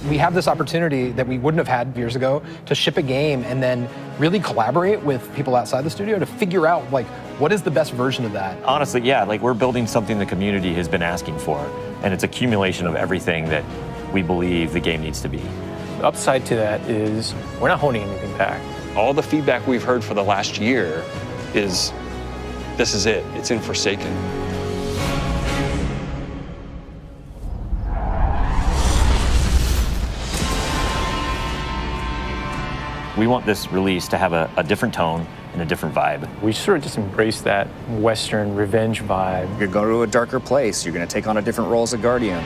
We have this opportunity that we wouldn't have had years ago to ship a game and then really collaborate with people outside the studio to figure out, like, what is the best version of that? Honestly, yeah, like we're building something the community has been asking for, and it's accumulation of everything that we believe the game needs to be. The upside to that is we're not holding anything back. All the feedback we've heard for the last year is, this is it, it's in Forsaken. We want this release to have a different tone and a different vibe. We sort of just embrace that Western revenge vibe. You're going to a darker place. You're going to take on a different role as a Guardian.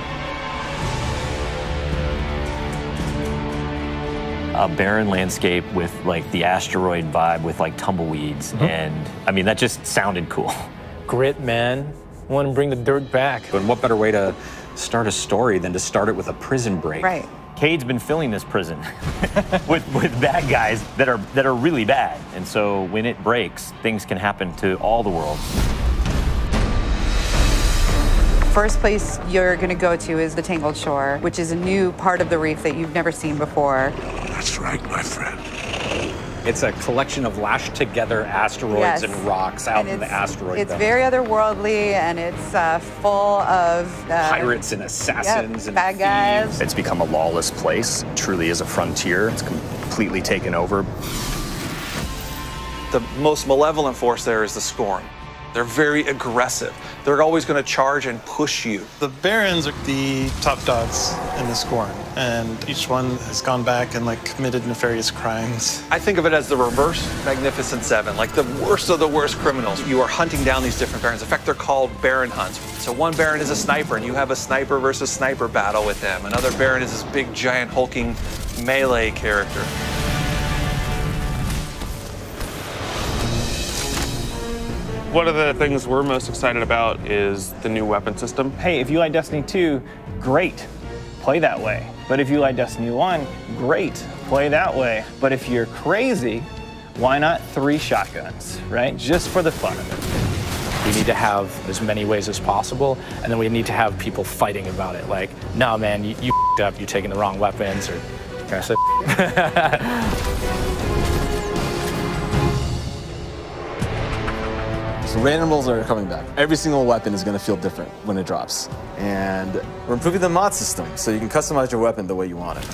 A barren landscape with like the asteroid vibe with like tumbleweeds. And I mean, that just sounded cool. Grit, man. I want to bring the dirt back. And what better way to start a story than to start it with a prison break? Right. Cade's been filling this prison with bad guys that are really bad. And so when it breaks, things can happen to all the world. First place you're going to go to is the Tangled Shore, which is a new part of the reef that you've never seen before. That's right, my friend. It's a collection of lashed together asteroids and rocks out in the asteroid belt. It's very otherworldly, and it's full of pirates and assassins and bad guys. It's become a lawless place. It truly is a frontier. It's completely taken over. The most malevolent force there is the Scorn. They're very aggressive. They're always going to charge and push you. The Barons are the top dogs in the Scorn, and each one has gone back and like committed nefarious crimes. I think of it as the reverse Magnificent Seven, like the worst of the worst criminals. You are hunting down these different Barons. In fact, they're called Baron hunts. So one Baron is a sniper, and you have a sniper versus sniper battle with them. Another Baron is this big, giant, hulking melee character. One of the things we're most excited about is the new weapon system. Hey, if you like Destiny 2, great, play that way. But if you like Destiny 1, great, play that way. But if you're crazy, why not 3 shotguns, right? Just for the fun of it. We need to have as many ways as possible, and then we need to have people fighting about it. Like, no, man, you f***ed up, you're taking the wrong weapons, or can I say So randomables are coming back. Every single weapon is going to feel different when it drops. And we're improving the mod system, so you can customize your weapon the way you want it.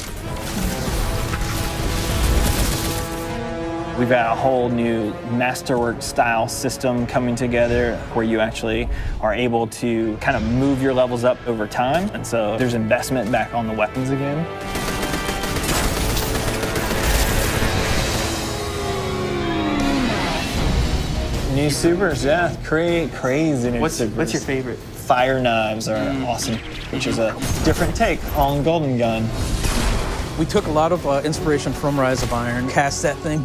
We've got a whole new masterwork style system coming together where you actually are able to kind of move your levels up over time. And so there's investment back on the weapons again. New supers, yeah, crazy new supers. What's your favorite? Fire knives are awesome, which is a different take on Golden Gun. We took a lot of inspiration from Rise of Iron. Cast that thing.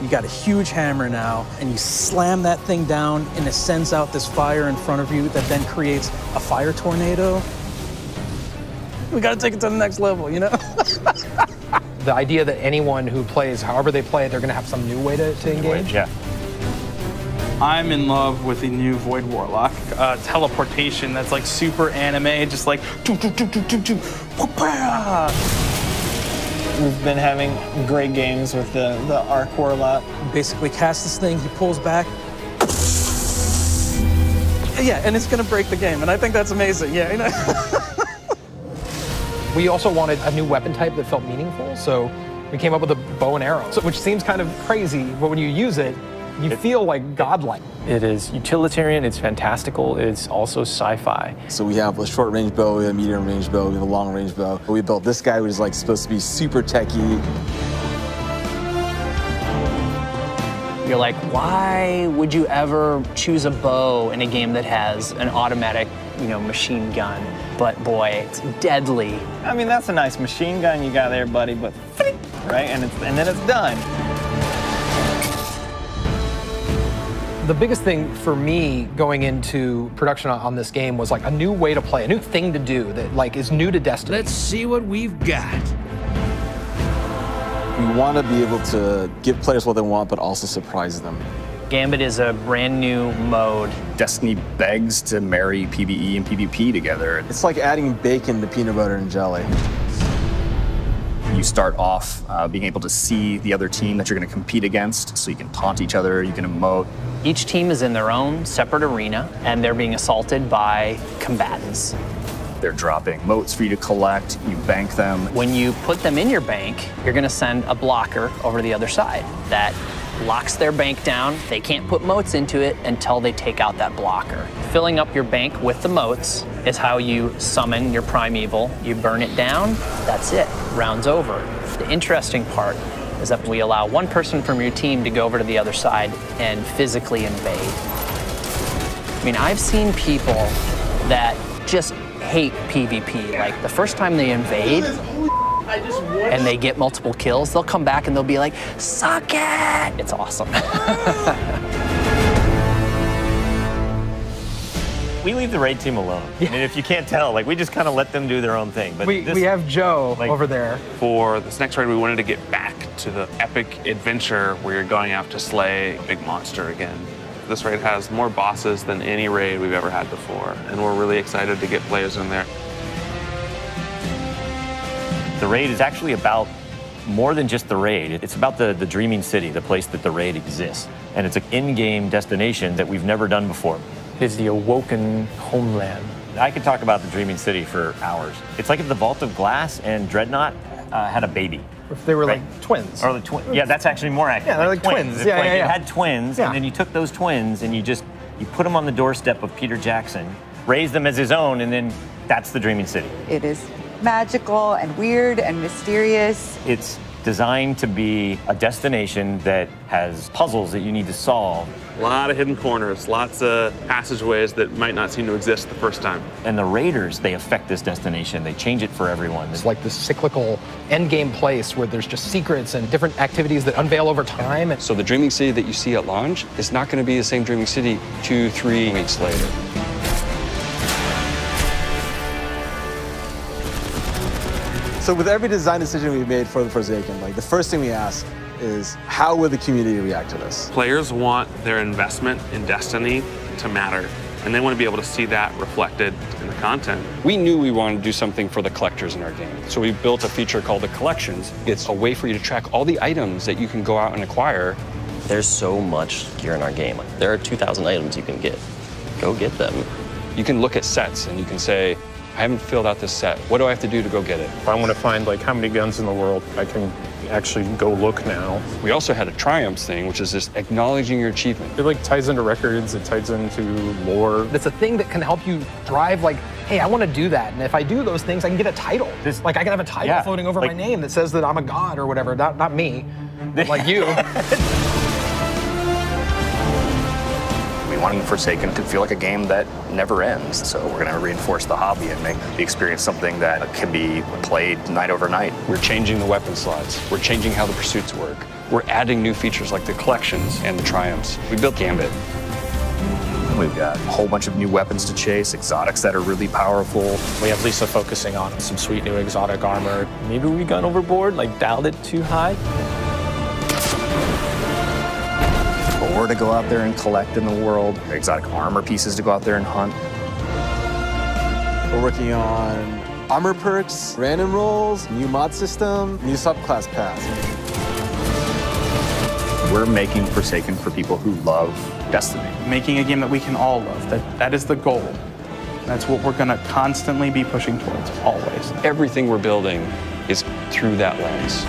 You got a huge hammer now, and you slam that thing down, and it sends out this fire in front of you that then creates a fire tornado. We got to take it to the next level, you know? The idea that anyone who plays, however they play, they're going to have some new way to engage. Yeah. I'm in love with the new Void Warlock teleportation that's like super anime, just like We've been having great games with the Arc Warlock. Basically cast this thing, he pulls back. Yeah, and it's gonna break the game, and I think that's amazing, yeah. You know? We also wanted a new weapon type that felt meaningful, so we came up with a bow and arrow, which seems kind of crazy, but when you use it, you feel like godlike. It is utilitarian, it's fantastical, it's also sci-fi. So we have a short range bow, we have a medium range bow, we have a long range bow. We built this guy, which is like supposed to be super techy. You're like, why would you ever choose a bow in a game that has an automatic, machine gun? But boy, it's deadly. I mean, that's a nice machine gun you got there, buddy, but right, and then it's done. The biggest thing for me going into production on this game was like a new way to play, a new thing to do that like is new to Destiny. Let's see what we've got. We want to be able to give players what they want, but also surprise them. Gambit is a brand new mode. Destiny begs to marry PvE and PvP together. It's like adding bacon to peanut butter and jelly. You start off being able to see the other team that you're going to compete against, so you can taunt each other, you can emote. Each team is in their own separate arena, and they're being assaulted by combatants. They're dropping motes for you to collect, you bank them. When you put them in your bank, you're gonna send a blocker over to the other side that locks their bank down. They can't put motes into it until they take out that blocker. Filling up your bank with the motes is how you summon your primeval. You burn it down, that's it, round's over. The interesting part is that we allow one person from your team to go over to the other side and physically invade. I mean, I've seen people that just hate PvP. Like, the first time they invade and they get multiple kills, they'll come back and they'll be like, suck it! It's awesome. We leave the raid team alone. Yeah. I mean, if you can't tell, like, we just kind of let them do their own thing. But we have Joe over there. For this next raid, we wanted to get back to the epic adventure where you're going out to slay a big monster again. This raid has more bosses than any raid we've ever had before, and we're really excited to get players in there. The raid is actually about more than just the raid. It's about the dreaming city, the place that the raid exists. And it's an in-game destination that we've never done before. It's the awoken homeland. I could talk about the dreaming city for hours. It's like if the Vault of Glass and Dreadnought had a baby. If they were like twins. Or the twins. Yeah, that's actually more accurate. Yeah, they're like twins. If, yeah, like, yeah, you had twins, and then you took those twins and you put them on the doorstep of Peter Jackson, raised them as his own, and then that's the dreaming city. It is magical and weird and mysterious. It's designed to be a destination that has puzzles that you need to solve. A lot of hidden corners, lots of passageways that might not seem to exist the first time. And the raiders, they affect this destination. They change it for everyone. It's like this cyclical endgame place where there's just secrets and different activities that unveil over time. So the dreaming city that you see at launch is not going to be the same dreaming city 2-3 weeks later. So with every design decision we made for the Forsaken, like the first thing we ask is, how will the community react to this? Players want their investment in Destiny to matter, and they want to be able to see that reflected in the content. We knew we wanted to do something for the collectors in our game, so we built a feature called the Collections. It's a way for you to track all the items that you can go out and acquire. There's so much gear in our game. There are 2,000 items you can get. Go get them. You can look at sets and you can say, I haven't filled out this set. What do I have to do to go get it? If I want to find like how many guns in the world, I can actually go look now. We also had a triumphs thing, which is just acknowledging your achievement. It like ties into records, it ties into lore. It's a thing that can help you drive like, hey, I want to do that. And if I do those things, I can get a title. Like I can have a title floating over my name that says that I'm a god or whatever. Not me, but like you. We wanted Forsaken to feel like a game that never ends. So we're going to reinforce the hobby and make the experience something that can be played night over night. We're changing the weapon slots. We're changing how the pursuits work. We're adding new features like the collections and the triumphs. We built Gambit. We've got a whole bunch of new weapons to chase, exotics that are really powerful. We have Lisa focusing on some sweet new exotic armor. Maybe we gone overboard, like dialed it too high. Ore to go out there and collect in the world, exotic armor pieces to go out there and hunt. We're working on armor perks, random rolls, new mod system, new subclass paths. We're making Forsaken for people who love Destiny. Making a game that we can all love, that is the goal. That's what we're gonna constantly be pushing towards, always. Everything we're building is through that lens.